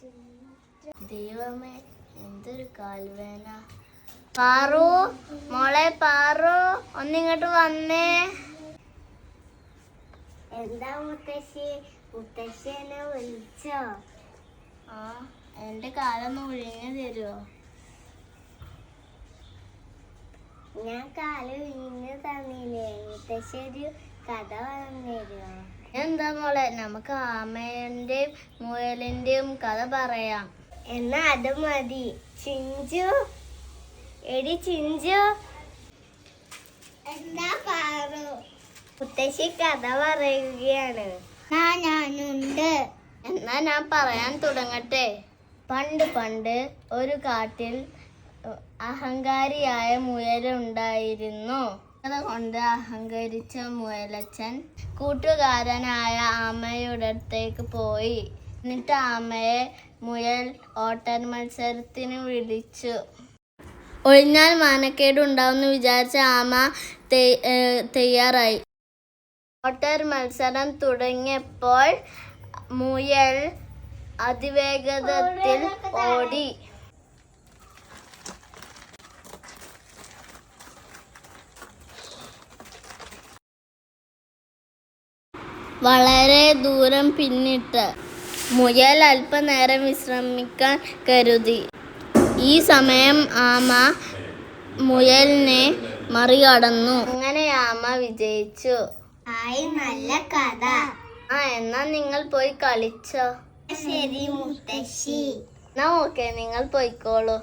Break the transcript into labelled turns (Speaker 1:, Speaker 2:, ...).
Speaker 1: ദൈവമേ, എന്തൊരു കാൽവേന. പാറു, മോളെ പാറു, ഒന്നിങ്ങോട്ട് വന്നേ.
Speaker 2: എന്താ മുത്തശ്ശി? മുത്തശ്ശി എന്നെ വിളിച്ചോ?
Speaker 1: ആ, എന്റെ കാലൊന്ന് ഒഴിഞ്ഞു തരുമോ?
Speaker 2: ഞാൻ കാല് വീഞ്ഞു തന്നില്ലേ? മുത്തശ്ശി ഒരു കഥ പറഞ്ഞു തരുമോ?
Speaker 1: എന്താ മോളെ, നമുക്ക് ആമേന്റെയും മുയലിന്റെയും കഥ പറയാം.
Speaker 2: എന്നാ അത് മതി. ചിഞ്ചു, എടി ചിഞ്ചു. എന്താ പാറു? മുത്തശ്ശി കഥ പറയുകയാണ്. ഞാനുണ്ട്.
Speaker 1: എന്നാ ഞാൻ പറയാൻ തുടങ്ങട്ടെ. പണ്ട് പണ്ട് ഒരു കാട്ടിൽ അഹങ്കാരിയായ മുയലുണ്ടായിരുന്നു. അതുകൊണ്ട് അഹങ്കരിച്ച മുയലച്ചൻ കൂട്ടുകാരനായ ആമയുടെ അടുത്തേക്ക് പോയി. എന്നിട്ട് ആമയെ മുയൽ ഓട്ടൻ മത്സരത്തിന് വിളിച്ചു. ഒഴിഞ്ഞാൽ മാനക്കേടുണ്ടാവുമെന്ന് വിചാരിച്ച ആമ തയ്യാറായി. ഓട്ടൻ മത്സരം തുടങ്ങിയപ്പോൾ മുയൽ അതിവേഗത്തിൽ ഓടി. വളരെ ദൂരം പിന്നിട്ട് മുയൽ അല്പനേരം വിശ്രമിക്കാൻ കരുതി. ഈ സമയം ആമ മുയലിനെ മറികടന്നു. അങ്ങനെ ആമ വിജയിച്ചു.
Speaker 2: ആയി, നല്ല കഥ.
Speaker 1: എന്നാ നിങ്ങൾ പോയി കളിച്ചോ.
Speaker 2: ശരി മുത്തശ്ശി.
Speaker 1: എന്നാ ഓക്കെ, നിങ്ങൾ പോയിക്കോളൂ.